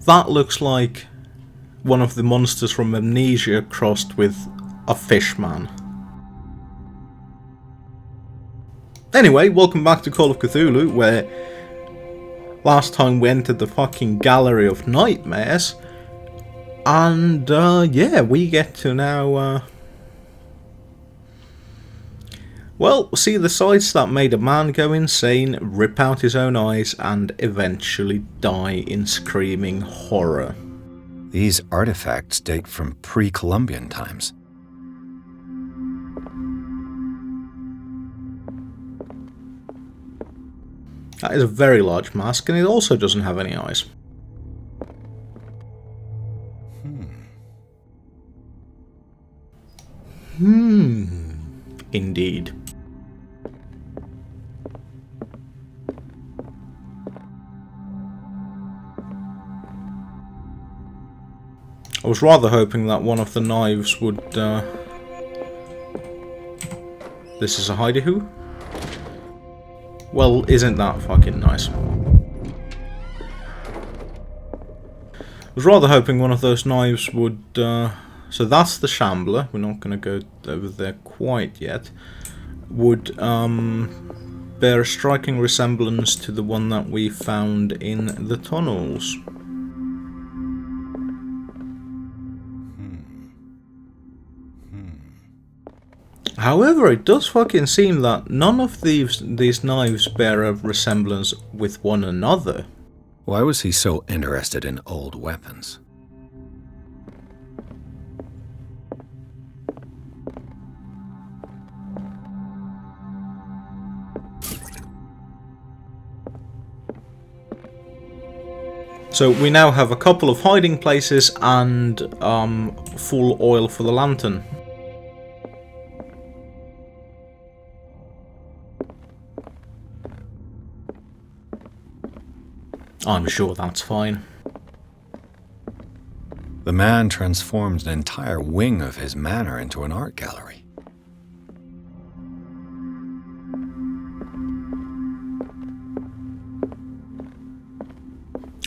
That looks like one of the monsters from Amnesia crossed with a fishman. Anyway, welcome back to Call of Cthulhu, where last time we entered the fucking Gallery of Nightmares. And, yeah, we get to now, well, see the sights that made a man go insane, rip out his own eyes, and eventually die in screaming horror. These artifacts date from pre-Columbian times. That is a very large mask, and it also doesn't have any eyes. Indeed. I was rather hoping that one of the knives would, This is a hidey-hoo? Well, isn't that fucking nice? I was rather hoping one of those knives would, so that's the Shambler, we're not going to go over there quite yet, would bear a striking resemblance to the one that we found in the tunnels. However, it does fucking seem that none of these knives bear a resemblance with one another. Why was he so interested in old weapons? So we now have a couple of hiding places and full oil for the lantern. I'm sure that's fine. The man transformed an entire wing of his manor into an art gallery.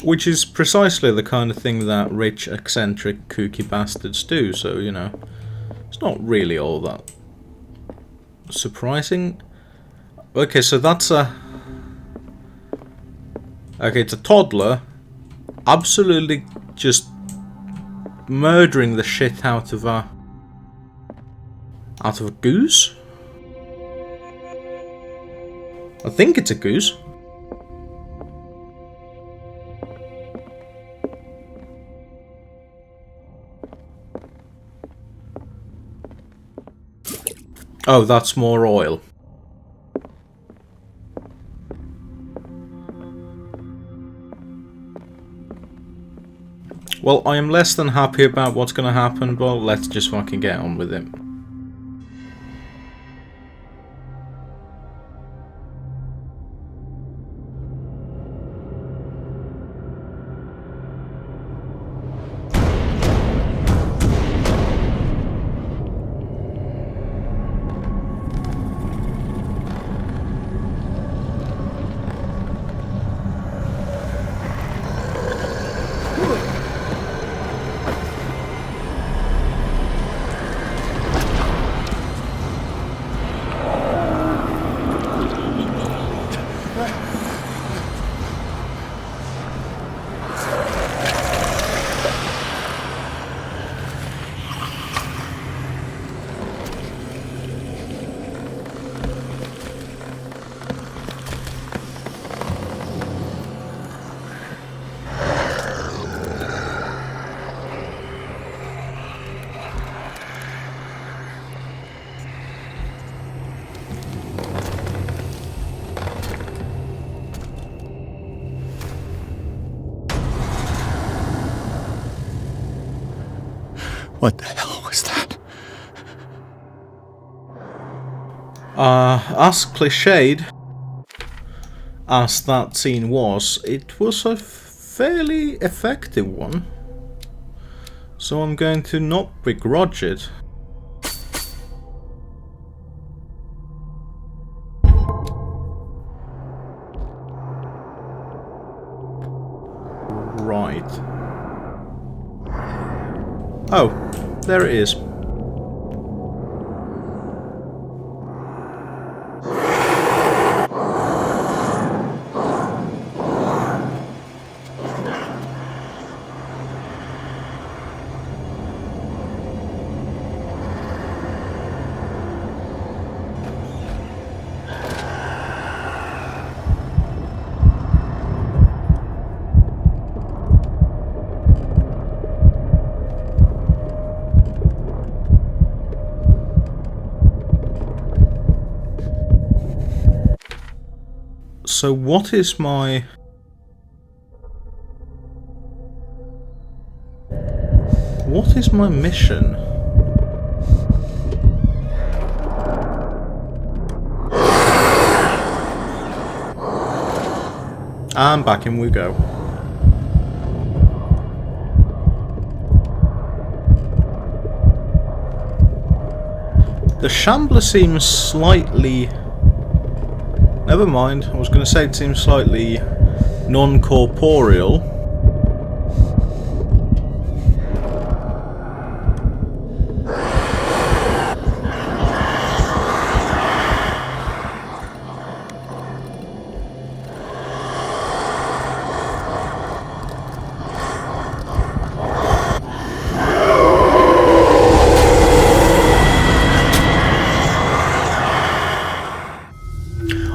Which is precisely the kind of thing that rich, eccentric, kooky bastards do, so, you know, it's not really all that surprising. Okay, so that's a... Okay, it's a toddler absolutely just murdering the shit out of a goose? I think it's a goose. Oh, that's more oil. Well, I am less than happy about what's gonna happen, but let's just fucking get on with it. What the hell was that? As cliched as that scene was, it was a fairly effective one. So I'm going to not begrudge it. Right. Oh, there it is. So what is my... What is my mission? And back in we go. The Shambler seems slightly... Never mind, I was going to say it seems slightly non-corporeal.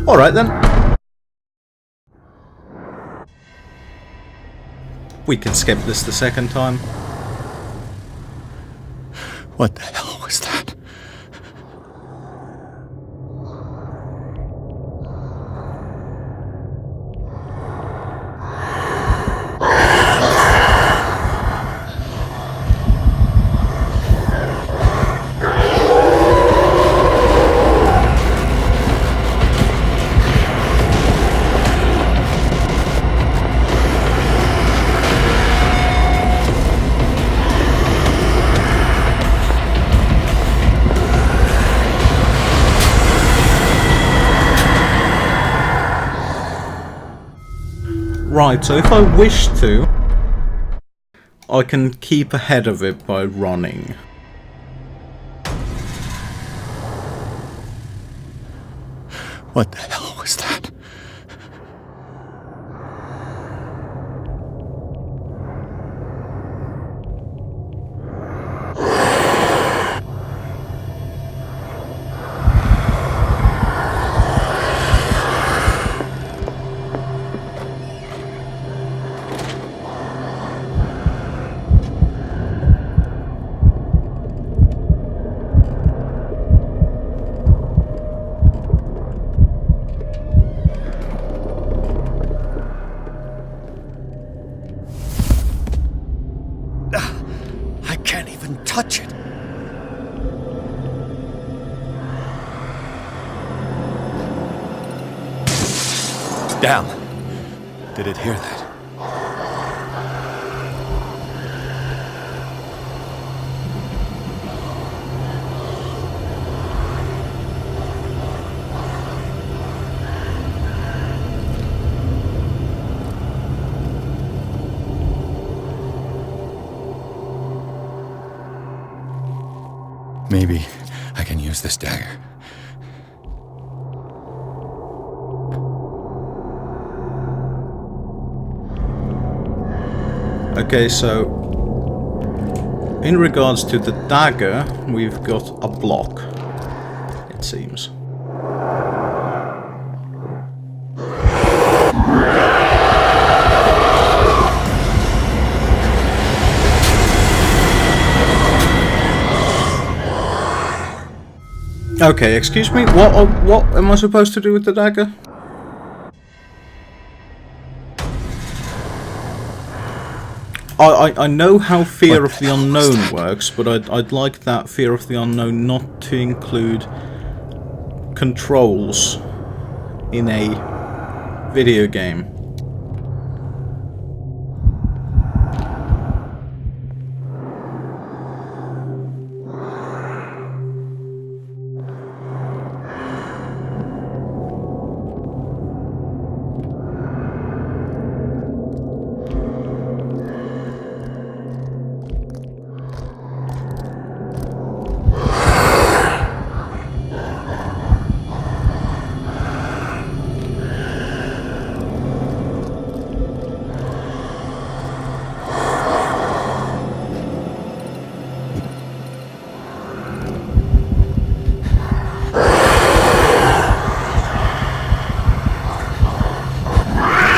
Alright then. We can skip this the second time. What the hell was that? Right, so if I wish to, I can keep ahead of it by running. What the hell was that? I can't even touch it. Damn. Did it hear that? Maybe I can use this dagger. Okay, so in regards to the dagger, we've got a block, it seems. Okay, excuse me, what am I supposed to do with the dagger? I know how fear of the unknown works, but I'd like that fear of the unknown not to include controls in a video game.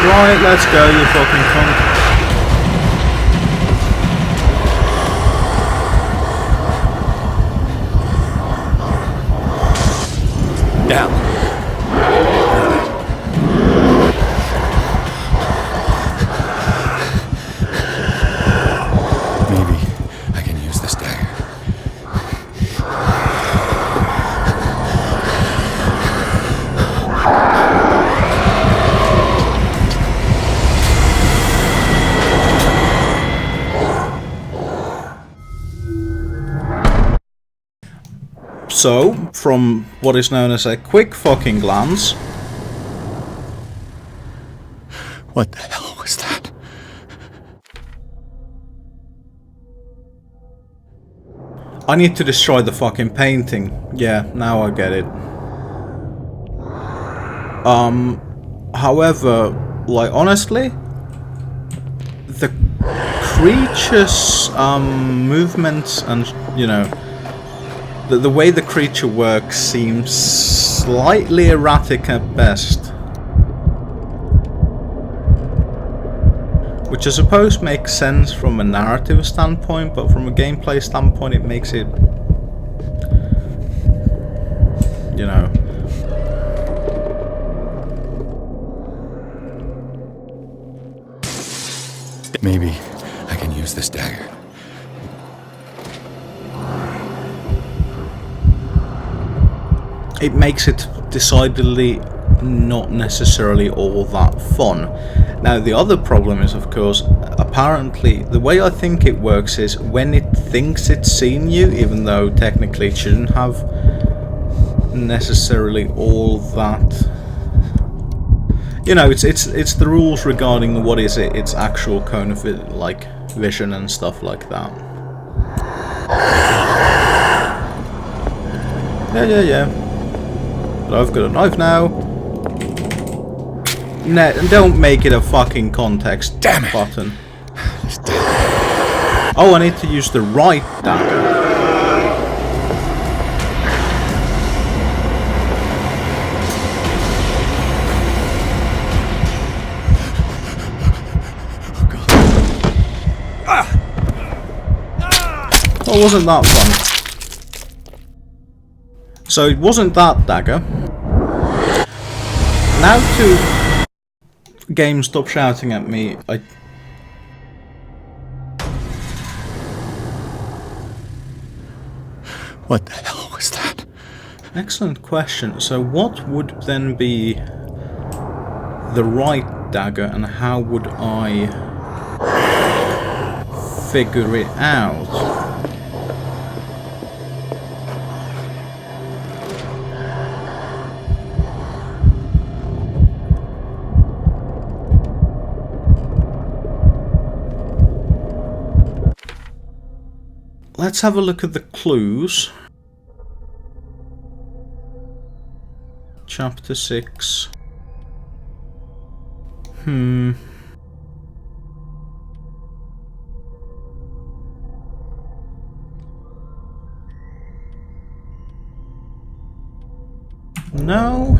Right, let's go, you fucking cunt. Down. Maybe I can use this dagger. So, from what is known as a quick fucking glance... What the hell was that? I need to destroy the fucking painting. Yeah, now I get it. However, like, honestly, the creature's, movements and, you know, the way the creature works seems slightly erratic at best. Which I suppose makes sense from a narrative standpoint, but from a gameplay standpoint it makes it, you know... Maybe I can use this dagger. It makes it decidedly not necessarily all that fun. Now the other problem is, of course, apparently the way I think it works is when it thinks it's seen you, even though technically it shouldn't have necessarily all that. You know, it's the rules regarding what is it, its actual cone of like vision and stuff like that. Yeah. But I've got a knife now. And don't make it a fucking context button. Oh, I need to use the right dagger. Well, wasn't that fun? So it wasn't that dagger. Now to game stop shouting at me. What the hell was that? Excellent question. So what would then be the right dagger and how would I figure it out? Let's have a look at the clues. Chapter 6. No.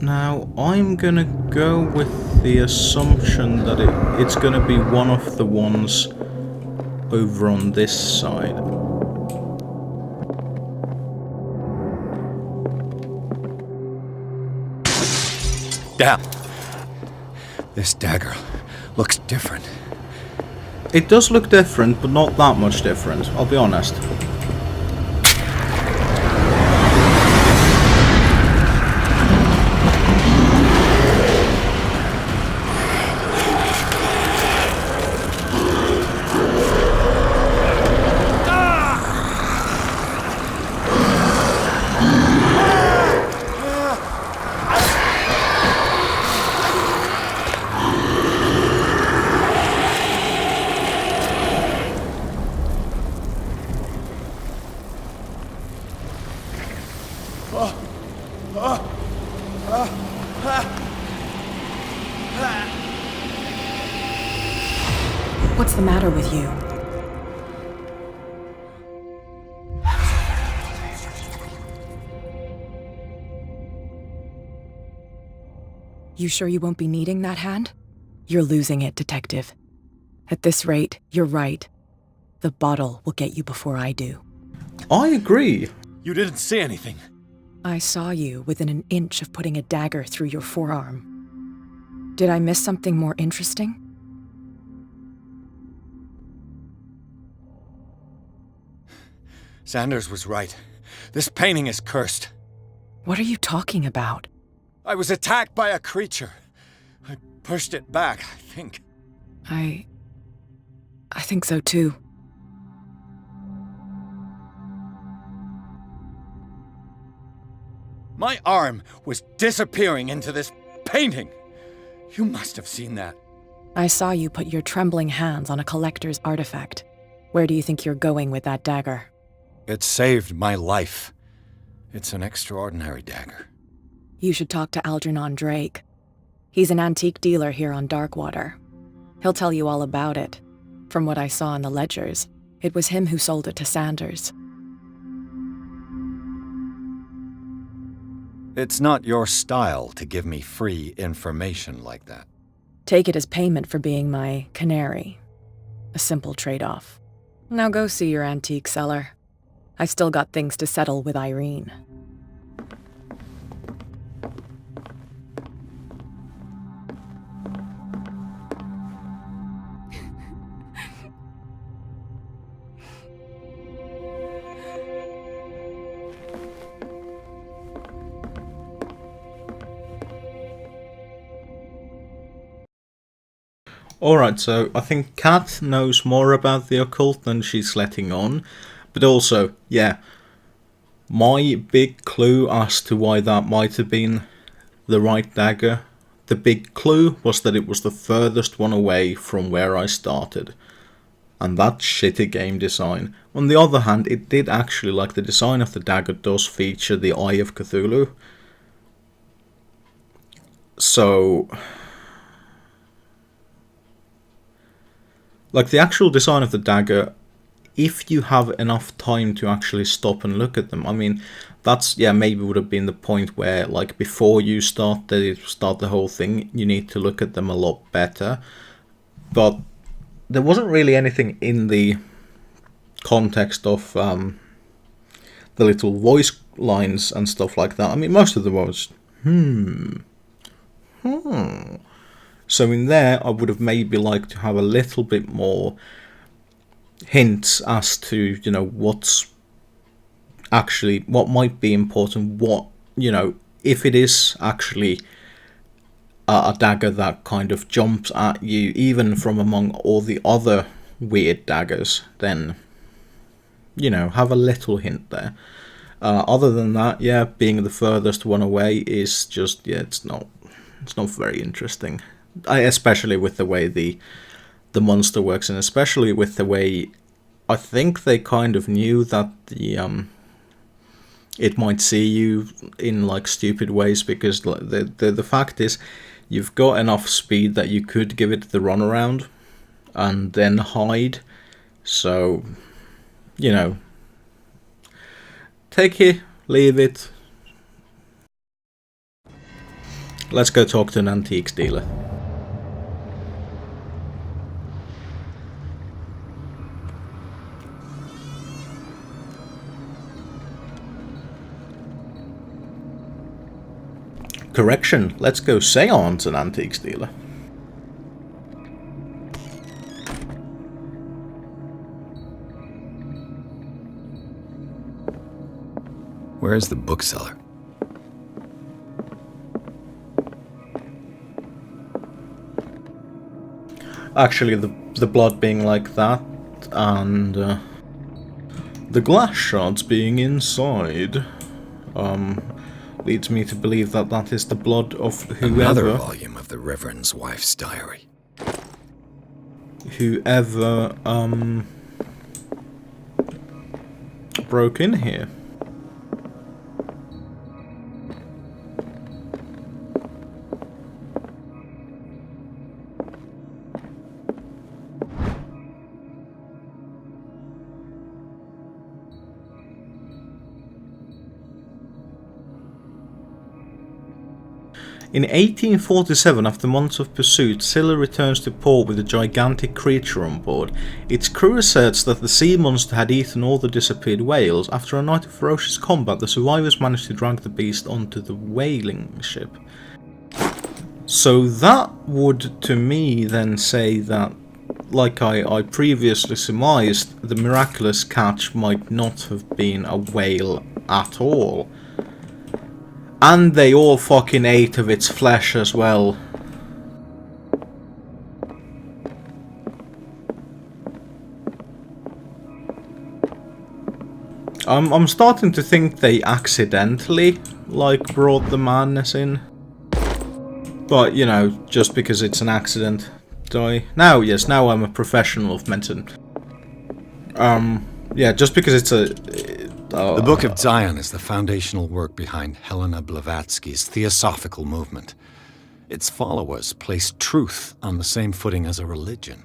Now, I'm gonna go with the assumption that it's gonna be one of the ones over on this side. Damn! This dagger looks different. It does look different, but not that much different, I'll be honest. What's the matter with you? You sure you won't be needing that hand? You're losing it, Detective. At this rate, you're right. The bottle will get you before I do. I agree. You didn't see anything. I saw you within an inch of putting a dagger through your forearm. Did I miss something more interesting? Sanders was right. This painting is cursed. What are you talking about? I was attacked by a creature. I pushed it back, I think. I think so too. My arm was disappearing into this painting. You must have seen that. I saw you put your trembling hands on a collector's artifact. Where do you think you're going with that dagger? It saved my life. It's an extraordinary dagger. You should talk to Algernon Drake. He's an antique dealer here on Darkwater. He'll tell you all about it. From what I saw in the ledgers, it was him who sold it to Sanders. It's not your style to give me free information like that. Take it as payment for being my canary. A simple trade-off. Now go see your antique seller. I've still got things to settle with Irene. Alright, so I think Kat knows more about the occult than she's letting on. But also, yeah, my big clue as to why that might have been the right dagger, the big clue was that it was the furthest one away from where I started. And that's shitty game design. On the other hand, it did actually, like, the design of the dagger does feature the Eye of Cthulhu. So, like, the actual design of the dagger, if you have enough time to actually stop and look at them, I mean, that's, yeah, maybe would have been the point where, like, before you start the whole thing, you need to look at them a lot better. But there wasn't really anything in the context of the little voice lines and stuff like that. I mean, most of them was, So in there, I would have maybe liked to have a little bit more hints as to, you know, what might be important, what, you know, if it is actually a dagger that kind of jumps at you, even from among all the other weird daggers, then, you know, have a little hint there. Other than that, yeah, being the furthest one away is just, yeah, it's not very interesting. Especially with the way the monster works, and especially with the way I think they kind of knew that it might see you in, like, stupid ways, because the fact is, you've got enough speed that you could give it the runaround and then hide. So, you know, take it, leave it. Let's go talk to an antiques dealer. Correction, let's go seance an antiques dealer. Where's the bookseller? Actually, the blood being like that, and the glass shards being inside, leads me to believe that that is the blood of whoever... Another volume of the Reverend's wife's diary. Whoever, broke in here. In 1847, after months of pursuit, Scylla returns to port with a gigantic creature on board. Its crew asserts that the sea monster had eaten all the disappeared whales. After a night of ferocious combat, the survivors managed to drag the beast onto the whaling ship. So that would, to me, then say that, like I previously surmised, the miraculous catch might not have been a whale at all. And they all fucking ate of its flesh as well. I'm starting to think they accidentally, like, brought the madness in. But, you know, just because it's an accident. Now I'm a professional of medicine. Yeah, just because it's a... The Book of Zion is the foundational work behind Helena Blavatsky's Theosophical movement. Its followers place truth on the same footing as a religion.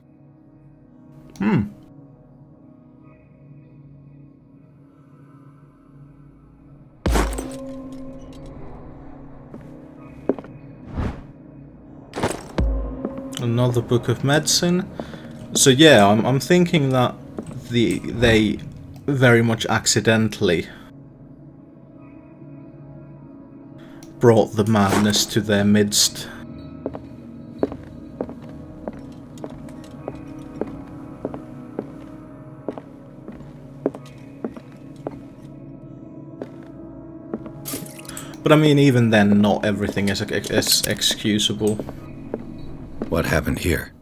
Another book of medicine. So yeah, I'm thinking that they very much accidentally brought the madness to their midst. But I mean, even then, not everything is excusable. What happened here?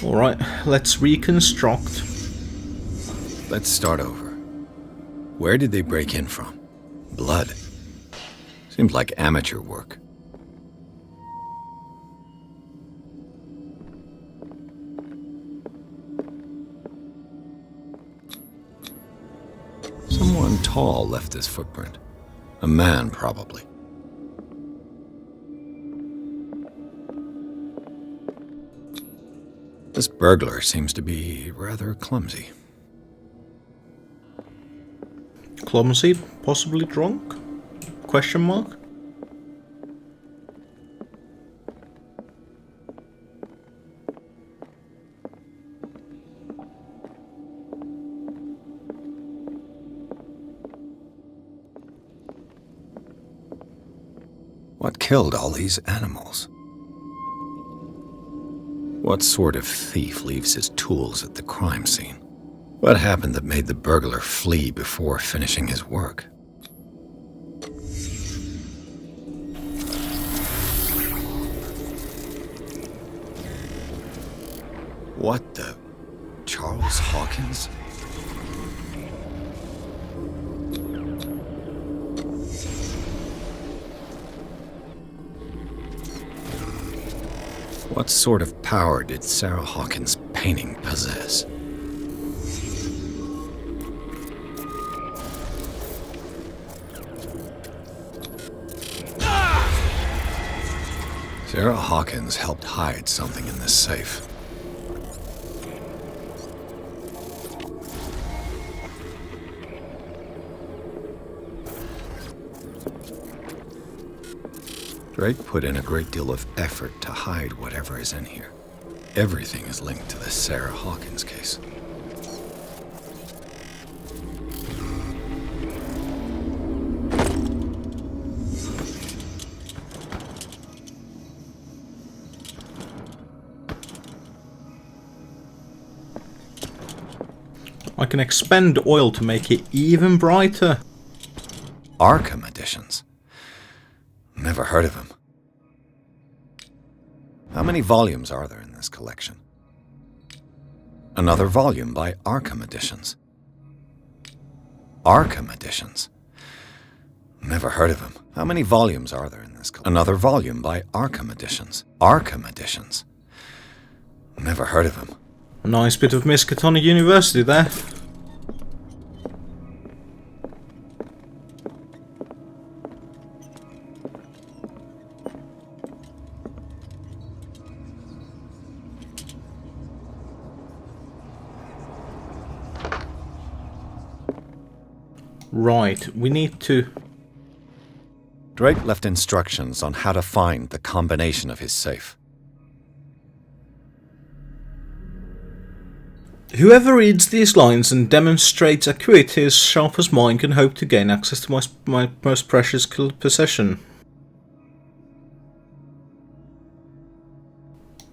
Alright, let's reconstruct. Let's start over. Where did they break in from? Blood. Seems like amateur work. Someone tall left this footprint. A man, probably. This burglar seems to be rather clumsy. Clumsy? Possibly drunk? Question mark? What killed all these animals? What sort of thief leaves his tools at the crime scene? What happened that made the burglar flee before finishing his work? What the... Charles Hawkins? What sort of power did Sarah Hawkins' painting possess? Sarah Hawkins helped hide something in this safe. Drake put in a great deal of effort to hide whatever is in here. Everything is linked to the Sarah Hawkins case. I can expend oil to make it even brighter. Arkham editions. Never heard of him. How many volumes are there in this collection? Another volume by Arkham Editions. Arkham Editions. Never heard of him. How many volumes are there in this collection? Another volume by Arkham Editions. Arkham Editions. Never heard of him. A nice bit of Miskatonic University there. Right, we need to... Drake left instructions on how to find the combination of his safe. Whoever reads these lines and demonstrates acuity as sharp as mine can hope to gain access to my most precious possession.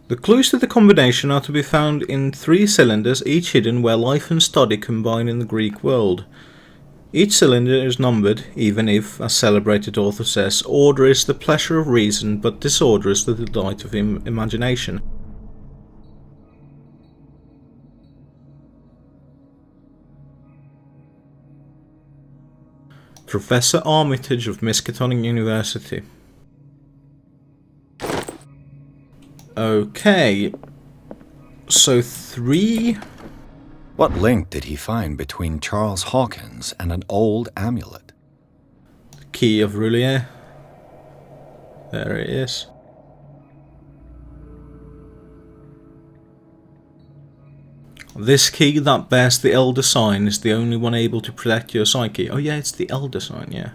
The clues to the combination are to be found in 3 cylinders, each hidden where life and study combine in the Greek world. Each cylinder is numbered, even if, as celebrated author says, order is the pleasure of reason, but disorder is the delight of imagination. Professor Armitage of Miskatonic University. Okay, so 3... What link did he find between Charles Hawkins and an old amulet? The key of Roulier. There it is. This key that bears the Elder Sign is the only one able to protect your psyche. Oh yeah, it's the Elder Sign, yeah.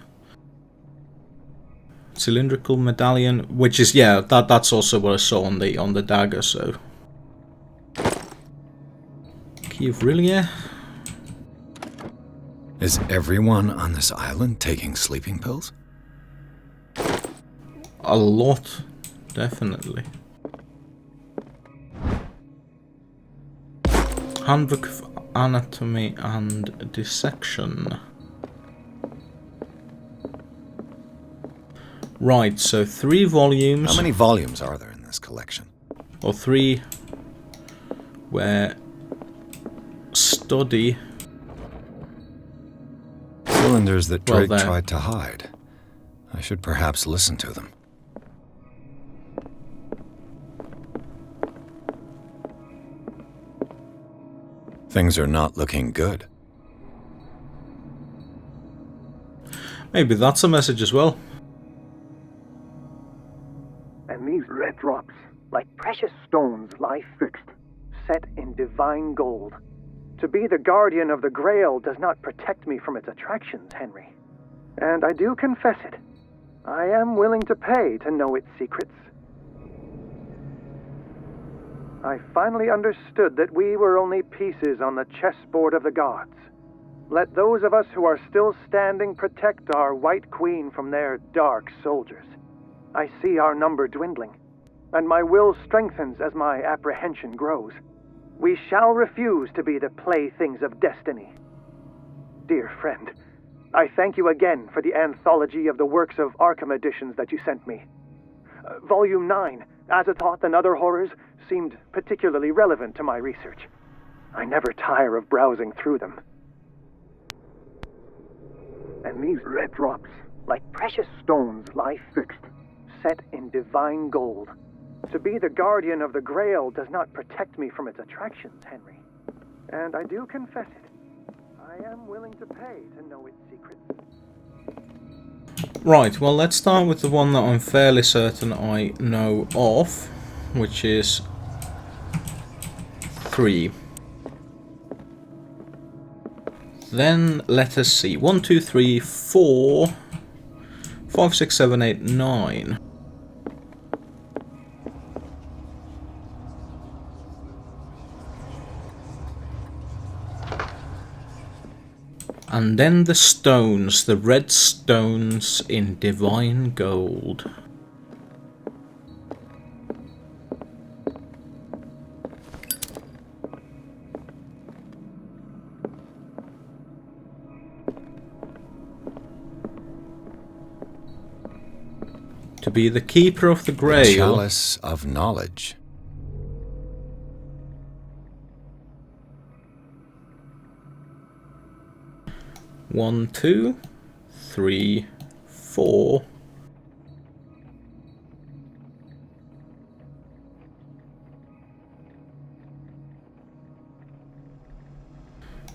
Cylindrical medallion, which is, yeah, that's also what I saw on the dagger, so... Key of Roulier. Is everyone on this island taking sleeping pills? A lot, definitely. Handbook of Anatomy and Dissection. Right, so 3 volumes. How many volumes are there in this collection? Or 3 where study... Cylinders that Drake Well, tried to hide. I should perhaps listen to them. Things are not looking good. Maybe that's a message as well. And these red drops, like precious stones, lie fixed, set in divine gold. To be the guardian of the Grail does not protect me from its attractions, Henry. And I do confess it. I am willing to pay to know its secrets. I finally understood that we were only pieces on the chessboard of the gods. Let those of us who are still standing protect our White Queen from their dark soldiers. I see our number dwindling, and my will strengthens as my apprehension grows. We shall refuse to be the playthings of destiny. Dear friend, I thank you again for the anthology of the works of Arkham editions that you sent me. Volume 9, Azathoth and Other Horrors, seemed particularly relevant to my research. I never tire of browsing through them. And these red drops, like precious stones, lie fixed, set in divine gold. To be the guardian of the Grail does not protect me from its attractions, Henry. And I do confess it. I am willing to pay to know its secrets. Right, well, let's start with the one that I'm fairly certain I know of, which is 3. Then let us see. 1, 2, 3, 4, 5, 6, 7, 8, 9. And then the stones, the red stones in divine gold. To be the keeper of the Grail. The chalice of knowledge. One, 2, 3, 4.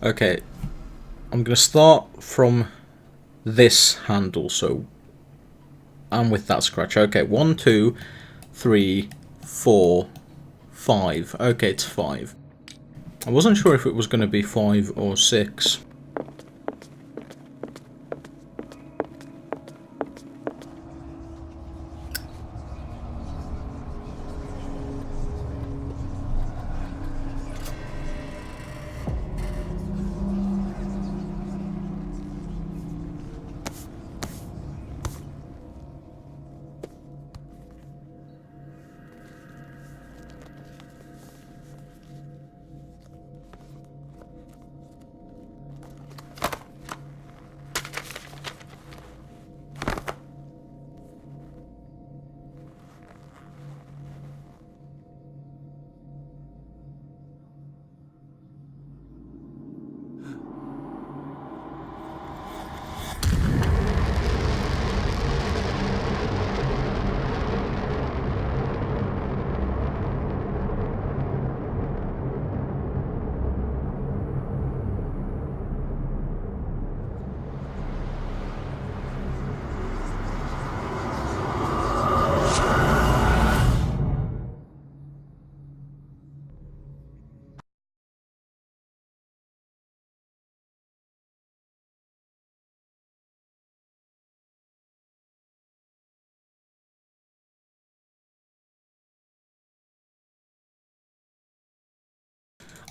Okay, I'm going to start from this handle, so I'm with that scratch. Okay, 1, 2, 3, 4, 5. Okay, it's 5. I wasn't sure if it was going to be 5 or 6.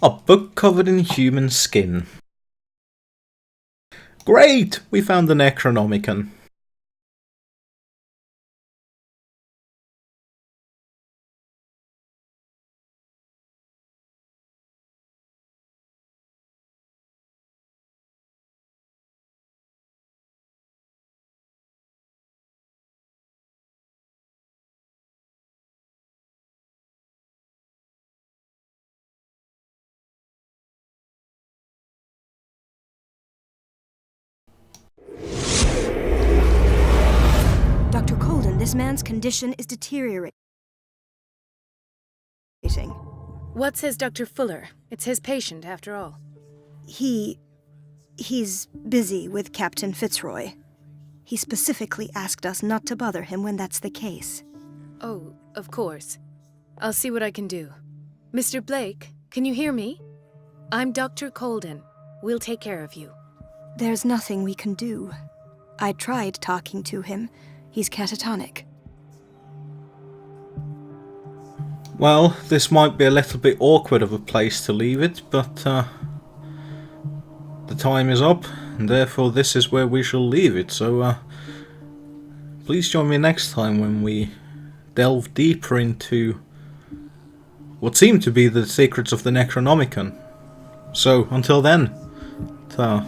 A book covered in human skin. Great! We found the Necronomicon. Dr. Colden, this man's condition is deteriorating. What says Dr. Fuller? It's his patient, after all. He's busy with Captain Fitzroy. He specifically asked us not to bother him when that's the case. Oh, of course. I'll see what I can do. Mr. Blake, can you hear me? I'm Dr. Colden. We'll take care of you. There's nothing we can do. I tried talking to him. He's catatonic. Well, this might be a little bit awkward of a place to leave it, but the time is up, and therefore this is where we shall leave it. So please join me next time when we delve deeper into what seem to be the secrets of the Necronomicon. So until then, ta.